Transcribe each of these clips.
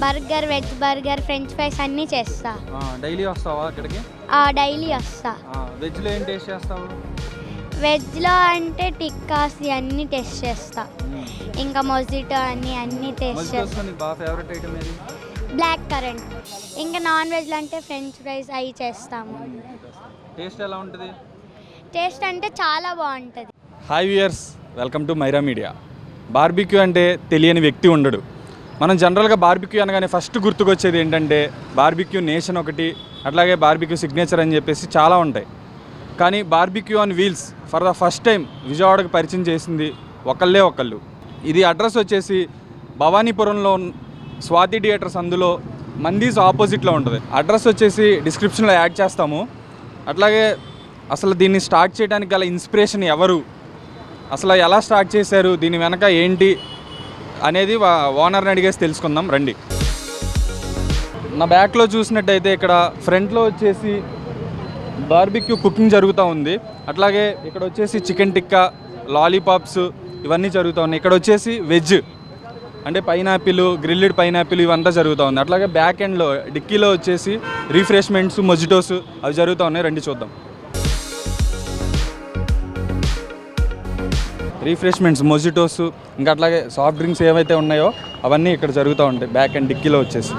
Burger, veg burger, French fries అన్నీ చేస్తా. Daily వస్తావా ఇక్కడికి? డైలీ వస్తా. వెజ్లో ఏం టేస్ట్ చేస్తావు? వెజ్లో అంటే టిక్కాస్ అన్నీ టేస్ట్ చేస్తా. ఇంకా మొజిటో అన్నీ టేస్ట్ చేస్తా. నీకు బాగా ఫేవరెట్ ఐటమ్ ఏది? Black currant. ఇంకా నాన్ వెజ్లో అంటే ఫ్రెంచ్ ఫ్రైస్ అవి చేస్తాము. టేస్ట్ ఎలా ఉంటుంది? టేస్ట్ అంటే చాలా బాగుంటుంది. Hi viewers, welcome to Myra media. Barbecue అంటే తెలియని వ్యక్తి ఉండడు. మనం జనరల్గా బార్బిక్యూ అనగానే ఫస్ట్ గుర్తుకొచ్చేది ఏంటంటే బార్బిక్యూ నేషన్ ఒకటి, అట్లాగే బార్బిక్యూ సిగ్నేచర్ అని చెప్పేసి చాలా ఉంటాయి. కానీ barbecue on wheels for the first time విజయవాడకు పరిచయం చేసింది ఒకళ్ళు. ఇది అడ్రస్ వచ్చేసి భవానీపురంలో స్వాతి థియేటర్స్, అందులో మందీస్ ఆపోజిట్లో ఉంటుంది. అడ్రస్ వచ్చేసి డిస్క్రిప్షన్లో యాడ్ చేస్తాము. అట్లాగే అసలు దీన్ని స్టార్ట్ చేయడానికి గల ఇన్స్పిరేషన్ ఎవరు, అసలు ఎలా స్టార్ట్ చేశారు, దీని వెనక ఏంటి అనేది ఓనర్ని అడిగేసి తెలుసుకుందాం రండి. నా బ్యాక్లో చూసినట్టయితే ఇక్కడ ఫ్రంట్లో వచ్చేసి బార్బిక్యూ కుకింగ్ జరుగుతూ ఉంది. అట్లాగే ఇక్కడ వచ్చేసి చికెన్ టిక్కా, లాలీపాప్స్ ఇవన్నీ జరుగుతూ ఉన్నాయి. ఇక్కడ వచ్చేసి వెజ్ అంటే పైనాపిల్, గ్రిల్డ్ పైనాపిల్ ఇవంతా జరుగుతూ ఉంది. అట్లాగే బ్యాక్ ఎండ్లో డిక్కీలో వచ్చేసి రిఫ్రెష్మెంట్స్, మొజిటోస్ అవి జరుగుతూ ఉన్నాయి. రండి చూద్దాం. రిఫ్రెష్మెంట్స్, మొజిటోస్, ఇంకా అట్లాగే సాఫ్ట్ డ్రింక్స్ ఏవైతే ఉన్నాయో అవన్నీ ఇక్కడ జరుగుతూ ఉంటాయి బ్యాక్ అండ్ డిక్కీలో వచ్చేసి.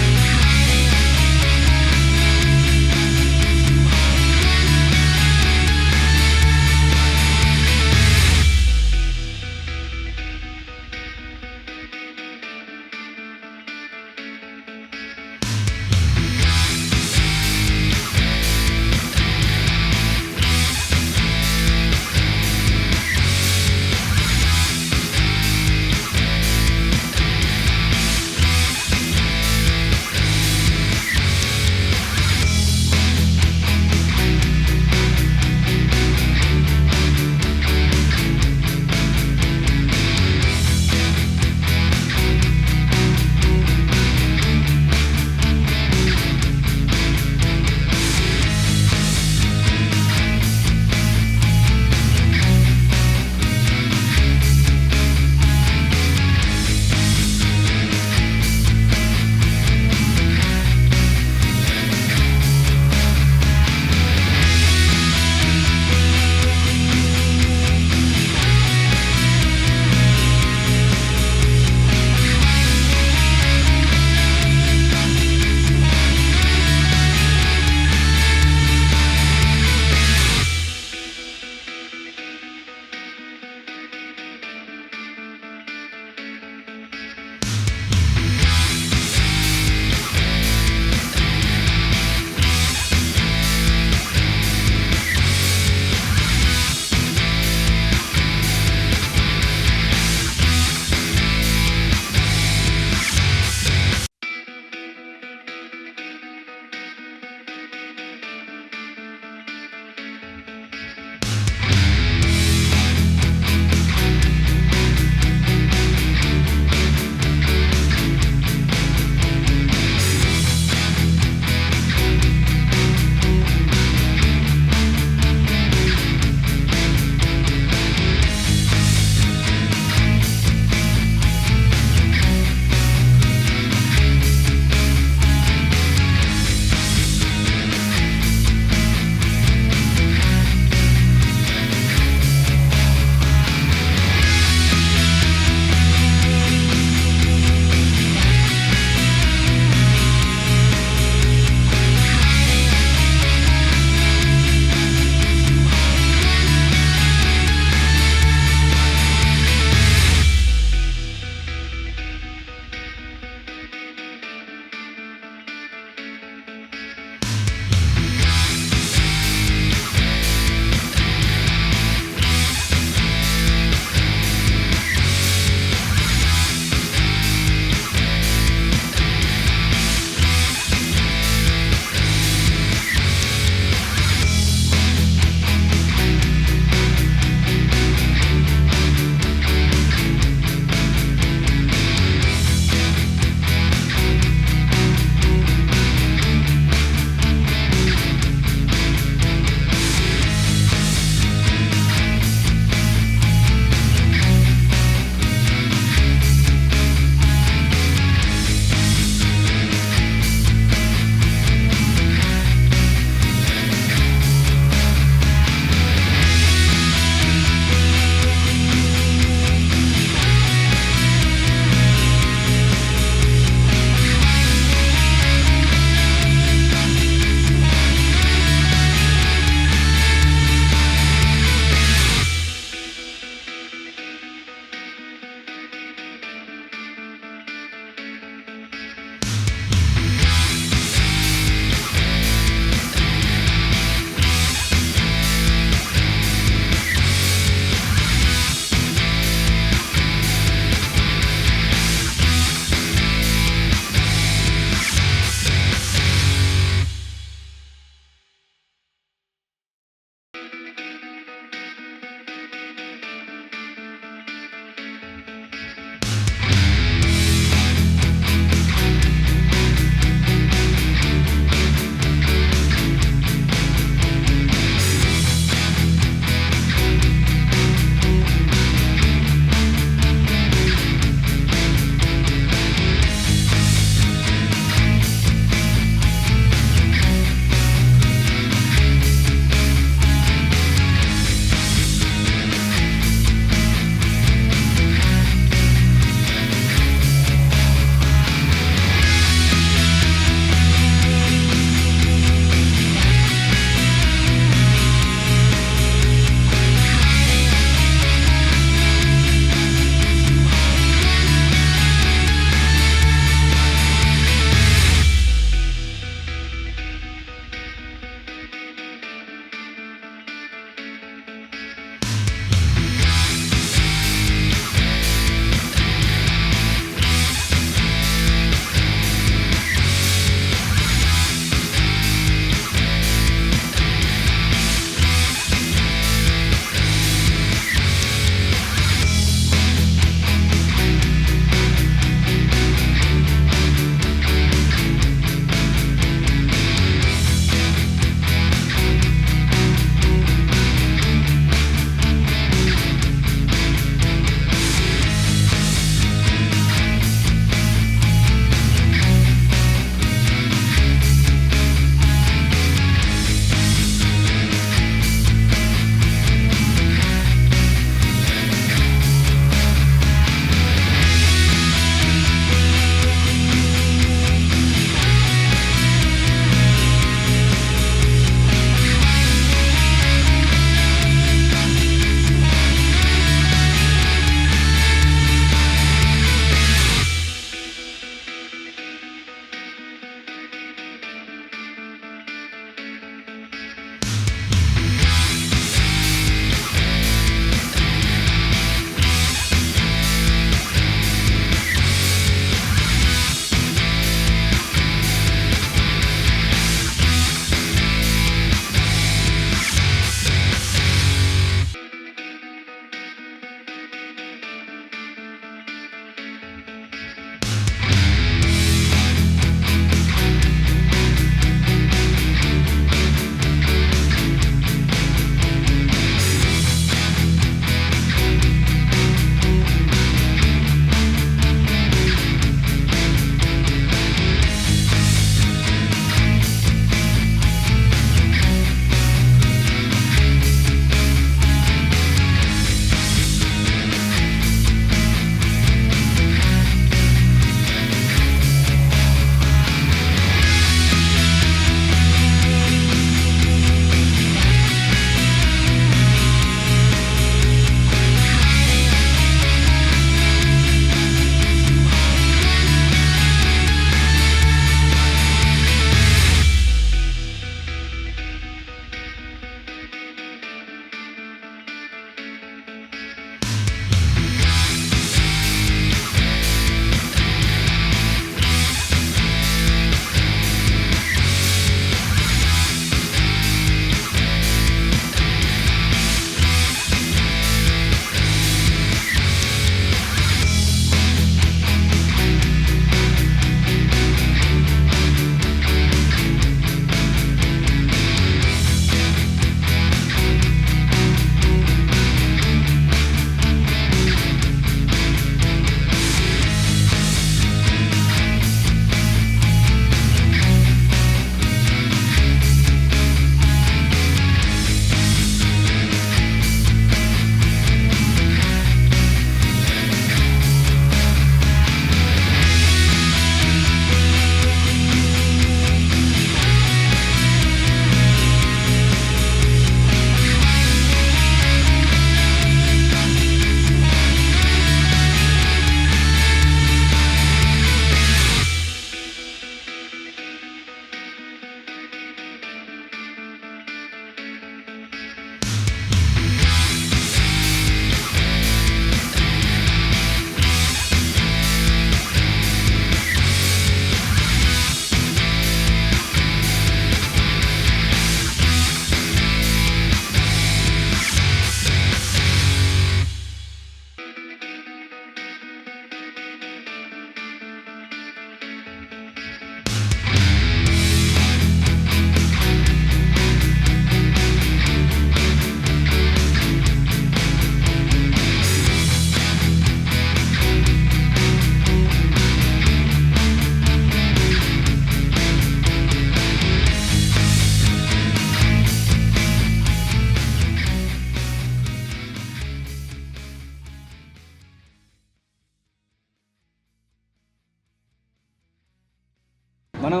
మనం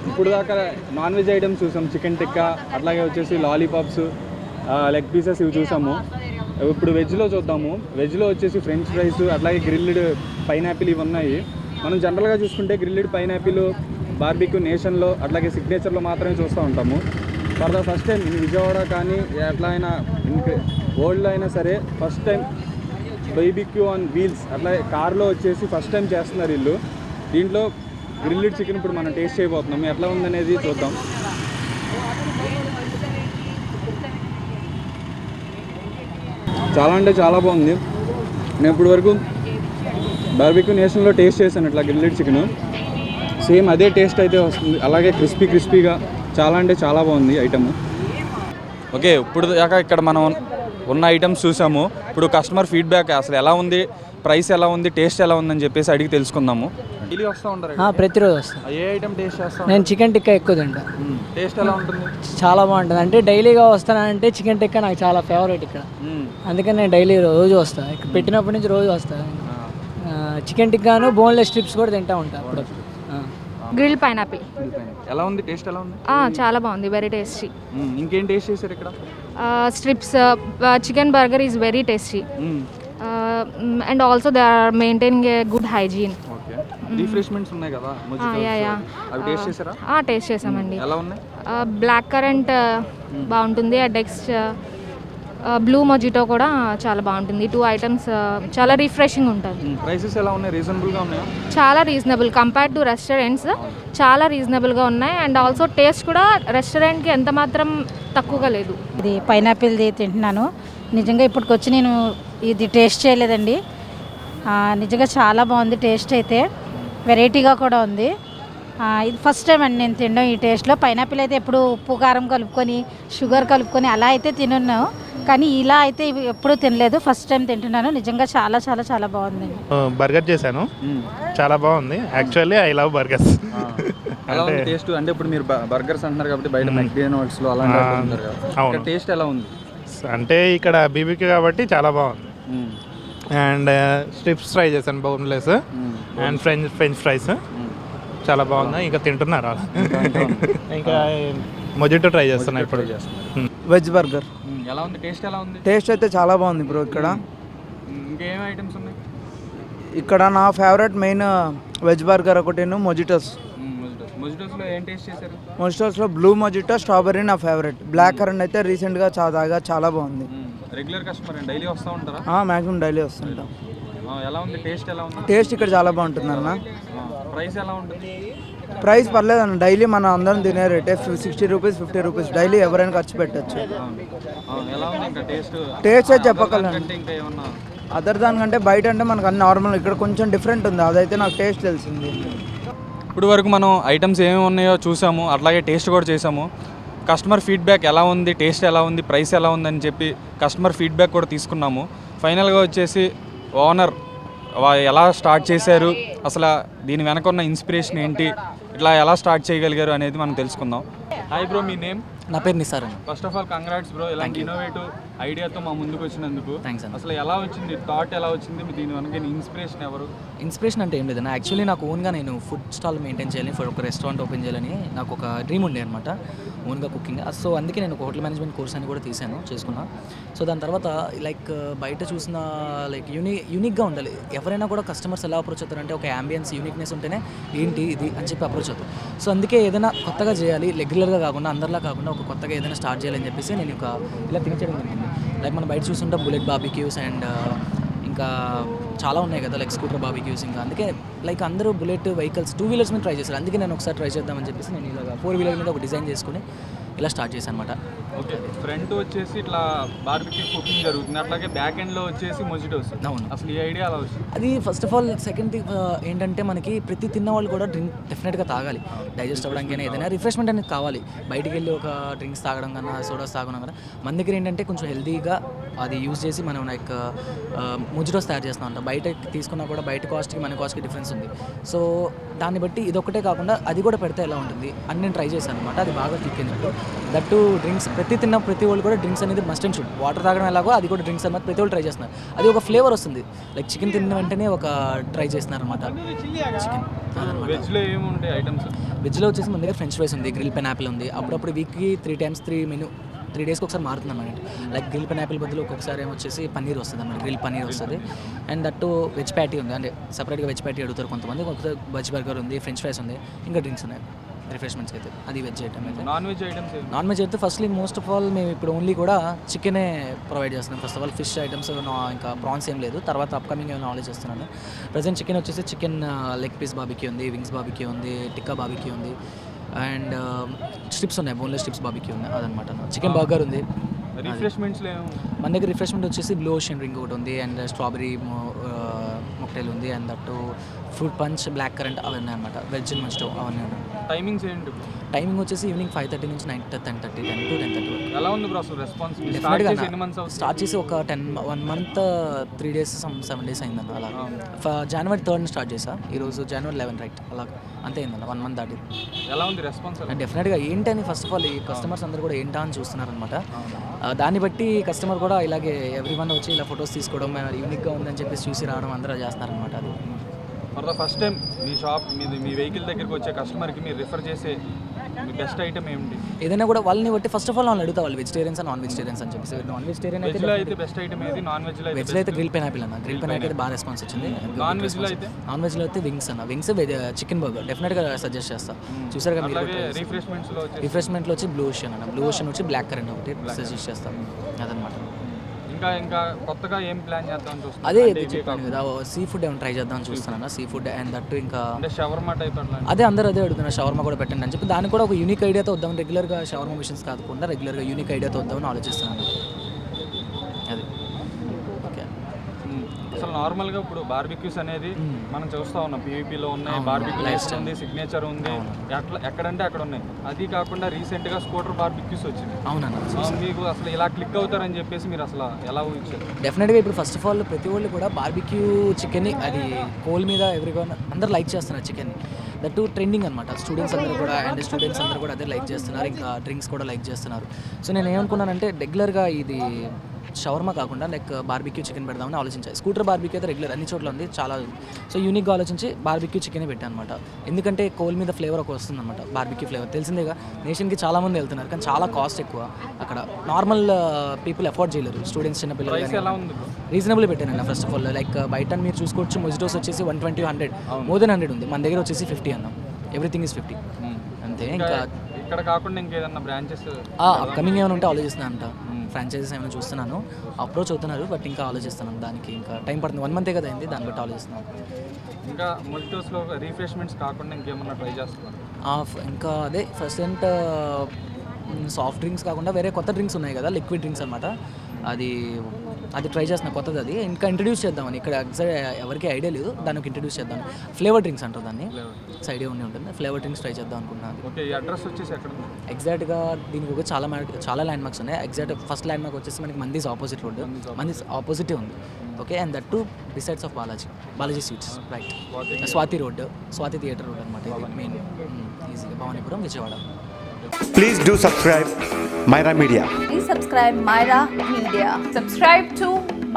ఇప్పుడు దాకా నాన్ వెజ్ ఐటమ్స్ చూసాం, చికెన్ టిక్కా, అట్లాగే వచ్చేసి లాలీపాప్స్, లెగ్ పీసెస్ ఇవి చూసాము. ఇప్పుడు వెజ్లో చూద్దాము. వెజ్లో వచ్చేసి ఫ్రెంచ్ ఫ్రైస్, అట్లాగే గ్రిల్డ్ పైనాపిల్ ఇవి ఉన్నాయి. మనం జనరల్గా చూసుకుంటే గ్రిల్డ్ పైనాపిల్ బార్బిక్యూ నేషన్లో అట్లాగే సిగ్నేచర్లో మాత్రమే చూస్తూ ఉంటాము. For the first time in Vijayawada కానీ ఎట్లా అయినా వరల్డ్లో అయినా సరే first time barbecue on wheels అట్లా కార్లో వచ్చేసి ఫస్ట్ టైం చేస్తున్నారు వీళ్ళు. దీంట్లో గ్రిల్డ్ చికెన్ ఇప్పుడు మనం టేస్ట్ చేయబోతున్నాము. ఎట్లా ఉందనేది చూద్దాం. చాలా అంటే చాలా బాగుంది. నేను ఇప్పుడు వరకు బార్బిక్యూ నేషన్లో టేస్ట్ చేశాను ఇట్లా గ్రిల్డ్ చికెన్. సేమ్ అదే టేస్ట్ అయితే వస్తుంది, అలాగే క్రిస్పీగా చాలా అంటే చాలా బాగుంది ఐటమ్. ఓకే, ఇప్పుడు దాకా ఇక్కడ మనం ఉన్న ఐటమ్స్ చూసాము. ఇప్పుడు కస్టమర్ ఫీడ్బ్యాక్ అసలు ఎలా ఉంది, ప్రైస్ ఎలా ఉంది, టేస్ట్ ఎలా ఉందని చెప్పేసి అడిగి తెలుసుకుందాము. డైలీ వస్తూ ఉంటారు? ప్రతిరోజు వస్తాను. ఏ ఐటమ్ టేస్ట్ చేస్తాను? నేను చికెన్ టిక్కా ఎక్కువ తింటా. టేస్ట్ ఎలా ఉంటుంది? చాలా బాగుంటుంది. అంటే డైలీగా వస్తానంటే చికెన్ టిక్కా నాకు చాలా ఫేవరెట్ ఇక్కడ. అందుకని నేను డైలీ రోజు వస్తాను. ఇక్కడ పెట్టినప్పటి నుంచి రోజు వస్తాను. చికెన్ టిక్కాను బోన్లెస్ స్ట్రిప్స్ కూడా తింటా ఉంటాను అప్పుడప్పుడు. గ్రిల్ పైనాపిల్ ఎలా ఉంది? టేస్ట్ ఎలా ఉంది? చాలా బాగుంది, వెరీ టేస్టీ. ఇంకేం టేస్ట్ చేశారు ఇక్కడ? Strips, chicken burger is very tasty and also they are maintaining a good hygiene. Okay, refreshments ఉన్నాయి కదా, అవి టేస్ట్ చేశారా? టేస్ట్ చేసామండి. ఎలా ఉన్నాయి? బ్లాక్ కరెంట్ బాగుంటుంది, నెక్స్ట్ బ్లూ మొజిటో కూడా చాలా బాగుంటుంది. 2 ఐటమ్స్ చాలా రిఫ్రెషింగ్ ఉంటుంది. ప్రైసెస్ ఎలా ఉన్నాయి? రీజనబుల్గా ఉన్నాయా? చాలా రీజనబుల్ కంపేర్డ్ టు రెస్టారెంట్స్, చాలా రీజనబుల్గా ఉన్నాయి. అండ్ ఆల్సో టేస్ట్ కూడా రెస్టారెంట్కి ఎంత మాత్రం తక్కువగా లేదు. ఇది పైనాపిల్ది తింటున్నాను. నిజంగా ఇప్పటికొచ్చి నేను ఇది టేస్ట్ చేయలేదండి. నిజంగా చాలా బాగుంది టేస్ట్ అయితే, వెరైటీగా కూడా ఉంది. ఇది ఫస్ట్ టైం అండి నేను తినడం ఈ టేస్ట్లో. పైనాపిల్ అయితే ఎప్పుడు ఉప్పు కారం కలుపుకొని షుగర్ కలుపుకొని అలా అయితే తినున్నాను, కానీ ఇలా అయితే ఇవి ఎప్పుడూ తినలేదు. ఫస్ట్ టైం తింటున్నాను. నిజంగా చాలా చాలా చాలా బాగుందండి. బర్గర్ చేశాను, చాలా బాగుంది. Actually I love burgers. Taste అంటే ఇప్పుడు మీరు బర్గర్స్ అంటున్నారు కాబట్టి బయట మెక్డొనాల్డ్స్లో అలాంటి ఉంటారు కదా, టేస్ట్ ఎలా ఉంది? అంటే ఇక్కడ బీబీక్యూ కాబట్టి చాలా బాగుంది. అండ్ స్ట్రిప్స్ ట్రై చేశాను, బోన్లెస్, అండ్ ఫ్రెంచ్ ఫ్రైస్ చాలా బాగుంది. ఇంకా తింటున్నారు ఇంకా మొజిటో ట్రై చేస్తున్నా ఇప్పుడు. వెజ్ బర్గర్ ఎలా ఉంది? టేస్ట్ ఎలా ఉంది? టేస్ట్ అయితే చాలా బాగుంది బ్రో. ఇక్కడ ఇంకేం ఐటమ్స్ ఉన్నాయి? ఇక్కడ నా ఫేవరెట్ మెయిన్ వెజ్ బర్గర్ ఒకటి, మొజిటోస్. మొజిటోస్లో ఏం టేస్ట్ చేశారు? మొజిటోస్లో బ్లూ మొజిటో, స్ట్రాబెర్రీ నా ఫేవరెట్. బ్లాక్ కరెంట్ అయితే రీసెంట్గా చాలా బాగుంది. రెగ్యులర్ కస్టమర్ అండి, డైలీ వస్తూ ఉంటారా? మ్యాక్సిమం డైలీ వస్తుంటాం. ఎలా ఉంది? టేస్ట్ ఎలా ఉంది? టేస్ట్ ఇక్కడ చాలా బాగుంటుంది అన్న. ప్రైస్ ఎలా ఉంటుంది? ప్రైస్ పర్లేదు అన్న, డైలీ మనం అందరం తినే రేటే 60 రూపీస్ 50 రూపీస్. డైలీ ఎవరైనా ఖర్చు పెట్టచ్చు. ఎలా ఉంది ఇంకా టేస్ట్? టేస్ట్ అయితే చెప్పగలను. ఇంకా ఏమన్నా అదర్ దానికంటే బయట అంటే మనకు అన్ని నార్మల్, ఇక్కడ కొంచెం డిఫరెంట్ ఉంది. అదైతే నాకు టేస్ట్ తెలిసింది. ఇప్పుడు వరకు మనం ఐటమ్స్ ఏమేమి ఉన్నాయో చూసాము, అట్లాగే టేస్ట్ కూడా చేసాము. కస్టమర్ ఫీడ్బ్యాక్ ఎలా ఉంది, టేస్ట్ ఎలా ఉంది, ప్రైస్ ఎలా ఉందని చెప్పి కస్టమర్ ఫీడ్బ్యాక్ కూడా తీసుకున్నాము. ఫైనల్గా వచ్చేసి ఓనర్ ఎలా స్టార్ట్ చేశారు, అసలు దీని వెనక ఉన్న ఇన్స్పిరేషన్ ఏంటి, ఇట్లా ఎలా స్టార్ట్ చేయగలిగారు అనేది మనం తెలుసుకుందాం. హాయ్ బ్రో, మీ నేమ్? నా పేరు నిసార్ అండి. First of all congrats bro, ఇలాంటి ఇన్నోవేటివ్ ఐడియాతో మా ముందుకు వచ్చినందుకు. థ్యాంక్స్ అండి. అసలు ఎలా వచ్చింది థాట్, ఎలా వచ్చింది, దీని వెనక ఇన్స్పిరేషన్ ఎవరు? ఇన్స్పిరేషన్ అంటే ఏం లేదన్న, యాక్చువల్లీ నాకు ఓన్గా నేను ఫుడ్ స్టాల్ మెయింటైన్ చేయాలి, ఒక రెస్టారెంట్ ఓపెన్ చేయాలని నాకు ఒక డ్రీమ్ ఉండే అనమాట, ఓన్గా కుకింగ్. సో అందుకే నేను ఒక హోటల్ మేనేజ్మెంట్ కోర్స్ అని కూడా చేసుకున్నా. సో దాని తర్వాత లైక్ బయట చూసిన లైక్ యూనిక్గా ఉండాలి. ఎవరైనా కూడా కస్టమర్స్ ఎలా అప్రోచ్ అవుతారంటే ఒక యాంబియన్స్ యూనిక్నెస్ ఉంటేనే ఏంటి ఇది అని చెప్పి అప్రోచ్ అవుతారు. సో అందుకే ఏదైనా కొత్తగా చేయాలి, రెగ్యులర్గా కాకుండా అందరిలా కాకుండా ఒక కొత్తగా ఏదైనా స్టార్ట్ చేయాలని చెప్పేసి నేను ఇలా థింక్ చేయడం జరిగింది. లైక్ మనం బయట చూస్తుంటాం బుల్లెట్ బార్బిక్యూస్ అండ్ ఇంకా చాలా ఉన్నాయి కదా, లైక్ స్కూటర్ బార్బిక్యూస్. ఇంకా అందుకే లైక్ అందరూ బుల్లెట్ వెహికల్స్ 2 వీలర్స్ మీద ట్రై చేశారు. అందుకే నేను ఒకసారి ట్రై చేద్దామని చెప్పేసి నేను ఇలాగ 4 వీలర్ మీద ఒక డిజైన్ చేసుకుని ఇలా స్టార్ట్ చేశాను అనమాట. ఓకే, ఫ్రంట్ వచ్చేసి ఇట్లా బార్బిక్యూ కుకింగ్ జరుగుతుంది, అట్లాగే బ్యాక్ ఎండ్లో వచ్చేసి మొజిటోస్. అవును, అసలు ఈ ఐడియా అలా వచ్చింది? అది ఫస్ట్ ఆఫ్ ఆల్. సెకండ్ ఏంటంటే మనకి ప్రతి తిన్న వాళ్ళు కూడా డ్రింక్ డెఫినెట్గా తాగాలి, డైజెస్ట్ అవ్వడానికి ఏదైనా రిఫ్రెష్మెంట్ అనేది కావాలి. బయటికి వెళ్ళి ఒక డ్రింక్స్ తాగడం కన్నా సోడాస్ తాగడం కన్నా మన దగ్గర ఏంటంటే కొంచెం హెల్తీగా అది యూజ్ చేసి మనం లైక్ మొజిటోస్ తయారు చేస్తున్నాం అంట. బయట తీసుకున్నా కూడా బయట కాస్ట్కి మన కాస్ట్కి డిఫరెన్స్ ఉంది. సో దాన్ని బట్టి ఇదొక్కటే కాకుండా అది కూడా పెడితే ఎలా ఉంటుంది అని నేను ట్రై చేశాను అనమాట. అది బాగా క్లిక్ అయినట్టు. దట్టు డ్రింక్స్ తిన్న ప్రతి వాళ్ళు కూడా డ్రింక్స్ అనేది మస్ట్ అండ్ షుడ్. వాటర్ తాగడం ఎలాగో అది కూడా డ్రింక్స్ అన్నమాట ప్రతి వాళ్ళు ట్రై చేస్తున్నారు. అది ఒక ఫ్లేవర్ వస్తుంది. లైక్ చికెన్ తిన్న వెంటనే ఒక ట్రై చేస్తున్నారు అనమాట చికెన్. వెజ్లో ఏముంటాయి ఐటమ్స్? వెజ్లో వచ్చేసి మన దగ్గర ఫ్రెంచ్ ఫ్రైస్ ఉంది, గ్రిల్ పైనాపిల్ ఉంది. అప్పుడప్పుడు వీక్కి 3 times 3 డేస్కి ఒకసారి మారుతుంది అన్నమాట. లైక్ గ్రిల్ పైనాపిల్ బదులు ఒక్కొక్కసారి ఏమొచ్చేసి పన్నీర్ వస్తుంది అన్నమాట, గ్రిల్ పన్నీర్ వస్తుంది. అండ్ దట్టు వెజ్ ప్యాటీ ఉంది, అంటే సపరేట్గా వెజ్ ప్యాటీ అడుగుతారు కొంతమంది. ఒక్కొక్కసారి వెజ్ బర్గర్ ఉంది, ఫ్రెంచ్ ఫ్రైస్ ఉంది, ఇంకా డ్రింక్స్ ఉన్నాయి రిఫ్రెష్మెంట్స్ అయితే. అది వెజ్ ఐటమ్ అయితే. Non veg items? Non veg అయితే ఫస్ట్లీ మోస్ట్ ఆఫ్ ఆల్ మేము ఇప్పుడు ఓన్లీ కూడా చికెనే ప్రొవైడ్ చేస్తున్నాం. First of all fish items ఇంకా ప్రాన్స్ ఏం లేదు. తర్వాత అప్కమింగ్ ఏమైనా నాలెడ్జ్ చేస్తున్నాను. ప్రజెంట్ చికెన్ వచ్చేసి చికెన్ లెగ్ పీస్ బాబిక్యూ ఉంది, వింగ్స్ బాబిక్యూ ఉంది, టిక్కా బాబిక్యూ ఉంది, అండ్ స్ట్రిప్స్ ఉన్నాయి, బోన్లెస్ స్ట్రిప్స్ బాబిక్యూ ఉంది. అదనమాట. చికెన్ బర్గర్ ఉంది. రిఫ్రెష్మెంట్స్లో మన దగ్గర రిఫ్రెష్మెంట్ వచ్చేసి బ్లూ ఓషన్ డ్రింక్ ఒకటి ఉంది, అండ్ స్ట్రాబెరీ మొక్టైల్ ఉంది, and that fruit punch, black currant అవన్నీ అనమాట. వెజ్ అండ్ మస్టో అవన్నీ ఉన్నాయి. టైమింగ్స్ ఏంటి? టైమింగ్ వచ్చేసి ఈవినింగ్ 5:30 నుంచి 10:30 to 10:30 వరకు. ఎలా ఉంది బ్రో అసలు రెస్పాన్స్? డెఫినెట్గా స్టార్ట్ చేసి ఒక 1 month 3 days 7 days అయిందన్న. అలా January 3rd స్టార్ట్ చేసా, ఈరోజు January 11 రైట్. అలా అంతే అయిందన్న, 1 month దాటి. ఎలా ఉంది రెస్పాన్స్? డెఫినెట్గా ఏంటని ఫస్ట్ ఆఫ్ ఆల్ ఈ కస్టమర్స్ అందరూ కూడా ఏంటా అని చూస్తున్నారనమాట. దాన్ని బట్టి కస్టమర్ కూడా ఇలాగే ఎవ్రీవన్ వచ్చి ఇలా ఫొటోస్ తీసుకోవడం, యూనిక్గా ఉందని చెప్పేసి చూసి రావడం అందరూ చేస్తున్నారనమాట. అది for the first time me shop me vehicle దగ్గరికి వచ్చే కస్టమర్కి మీరు రిఫర్ చేసే మీ బెస్ట్ ఐటమ్ ఏమిటి? ఏదైనా కూడా వాళ్ళని బట్టి ఫస్ట్ ఆఫ్ ఆల్ వాళ్ళు అడుగుతా, వాళ్ళు వెజిటేరియన్స్ నాన్ వెజిటేరియన్స్ అని చెప్పేసి. నాన్ వెజిటేరియన్ అయితే బెస్ట్ ఐటమ్ ఏది? నాన్ వెజ్లో అయితే గ్రిల్ పైనాపిల్ అన్న. గ్రిల్ పైనాపిల్ అయితే బాగా రెస్పాన్స్ వచ్చింది. నాన్ వెజ్లో అయితే వింగ్స్ అన్న. వింగ్స్ చికెన్ బర్గర్ డెఫినెట్గా సజెస్ట్ చేస్తా. చూసారు కదా మీరు. రిఫ్రెష్మెంట్లో వచ్చి బ్లూ ఓషన్ అన్న. బ్లూ ఓషన్ వచ్చి బ్లాక్ కరెంట్ ఒకటి సజెస్ట్ చేస్తాం. అదనమాట. ఇంకా కొత్తగా ఏం ప్లాన్ చేద్దామని చూస్తాను? అదే చెప్పాను కదా, సీ ఫుడ్ ఏమైనా ట్రై చేద్దామని చూస్తాను. సీ ఫుడ్ అండ్ దట్టు ఇంకా షవర్మా టైప్ అదే అందరూ అదే అడుగుతున్నారు, షవర్మా కూడా పెట్టండి అని చెప్పి. దానికి కూడా ఒక యూనిక్ ఐడియాతో వద్దాం. రెగ్యులర్గా షవర్మా మిషన్స్ కాకుండా రెగ్యులర్గా యూనిక్ ఐడియాతో వద్దామని ఆలోచిస్తున్నాను. అది ఓకే. అసలు నార్మల్గా ఇప్పుడు బార్బిక్యూస్ అనేది మనం చూస్తూ ఉన్నాం, పీవీపీలో ఉన్నాయి, బార్బిక్యూ ఉంది, సిగ్నేచర్ ఉంది, ఎక్కడంటే అక్కడ ఉన్నాయి. అది కాకుండా రీసెంట్గా స్కూటర్ బార్బిక్యూస్ వచ్చింది. అవునన్నా. మీకు అసలు ఇలా క్లిక్ అవుతారని చెప్పేసి మీరు అసలు ఎలా ఊహించారు? డెఫినెట్గా ఇప్పుడు ఫస్ట్ ఆఫ్ ఆల్ ప్రతి వాళ్ళు కూడా బార్బిక్యూ చికెన్ని, అది కోల్ మీద ఎవరికైనా అందరూ లైక్ చేస్తున్నారు చికెన్ని. దట్టు ట్రెండింగ్ అనమాట. స్టూడెంట్స్ అందరూ కూడా అదే లైక్ చేస్తున్నారు. ఇంకా డ్రింక్స్ కూడా లైక్ చేస్తున్నారు. సో నేను ఏమనుకున్నానంటే రెగ్యులర్గా ఇది షవర్మా కాకుండా లైక్ బార్బిక్యూ చికెన్ పెడదామని ఆలోచించాయి. స్కూటర్ బార్బిక్యూ అయితే రెగ్యులర్ అన్ని చోట్ల ఉంది చాలా. సో యూనిక్గా ఆలోచించి బార్బిక్యూ చికెనే పెట్టాను అనమాట. ఎందుకంటే కోల్ మీద ఫ్లేవర్ ఒక వస్తుంది అనమాట. బార్బిక్యూ ఫ్లేవర్ తెలిసిందేగా, నేషన్కి చాలామంది వెళ్తున్నారు కానీ చాలా కాస్ట్ ఎక్కువ అక్కడ. నార్మల్ పీపుల్ అఫోర్డ్ చేయలేరు. స్టూడెంట్స్, చిన్నపిల్లలు. రీజనబుల్ పెట్టాను ఫస్ట్ ఆఫ్ ఆల్. లైక్ బయట మీరు చూసుకోవచ్చు, మొజిటోస్ వచ్చేసి 120, 100 మోర్ దెన్ 100 ఉంది. మన దగ్గర వచ్చేసి 50 అన్నాం. ఎవ్రీథింగ్ ఈజ్ 50 అంతే. ఇంకా ఇక్కడ కాకుండా ఇంకేదన్నా బ్రాంచెస్ అప్కమింగ్ ఏమైనా ఉంటే ఆలోచిస్తున్నాను అంట. ఫ్రాంచైజీస్ ఏమైనా చూస్తున్నాను, అప్రోచ్ అవుతున్నారు. బట్ ఇంకా ఆలోచిస్తున్నాను. దానికి ఇంకా టైం పడుతుంది. 1 month కదా అయింది, దాన్ని బట్టి ఆలోచిస్తున్నాను. ఇంకా మొజిటోస్లో రిఫ్రెష్మెంట్స్ కాకుండా ఇంకేమన్నా ట్రై చేస్తున్నారు? ఇంకా అదే ఫస్ట్ సాఫ్ట్ డ్రింక్స్ కాకుండా వేరే కొత్త డ్రింక్స్ ఉన్నాయి కదా, లిక్విడ్ డ్రింక్స్ అనమాట. అది ట్రై చేస్తున్నా కొత్తది. అది ఇంకా ఇంట్రడ్యూస్ చేద్దామని. ఇక్కడ ఎవరికి ఐడియా లేదు, దానికి ఇంట్రడ్యూస్ చేద్దాం. ఫ్లేవర్ డ్రింక్స్ అంటారు దాన్ని, ఐడియా ఉంటుంది. ఫ్లేవర్ డ్రింక్స్ ట్రై చేద్దాం అనుకున్నాను. ఓకే. ఈ అడ్రస్ వచ్చేసి ఎక్కడ? ఎగ్జాక్ట్గా దీనికి ఒక చాలా ల్యాండ్ మార్క్స్ ఉన్నాయి. ఎగ్జాక్ట్ ఫస్ట్ ల్యాండ్ మార్క్ వచ్చేసి మనకి మందీస్ ఆపోజిట్ రోడ్, మందీస్ ఆపోజిటే ఉంది. Okay. And that to besides of Balaji sweets right. Swathi road, Swathi theatre road అనమాట. ఇది మెయిన్ ఈజీగా Bhavanipuram, Vijayawada. Please do subscribe Myra Media. Please subscribe Myra Media. Subscribe to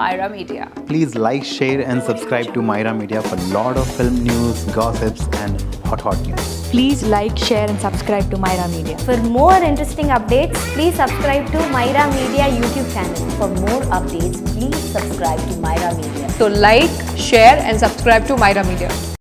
Myra Media. Please like, share and subscribe to Myra Media for lot of film news, gossips and hot news. Please like, share and subscribe to Myra Media. For more interesting updates, please subscribe to Myra Media YouTube channel. For more updates, please subscribe to Myra Media. So like, share and subscribe to Myra Media.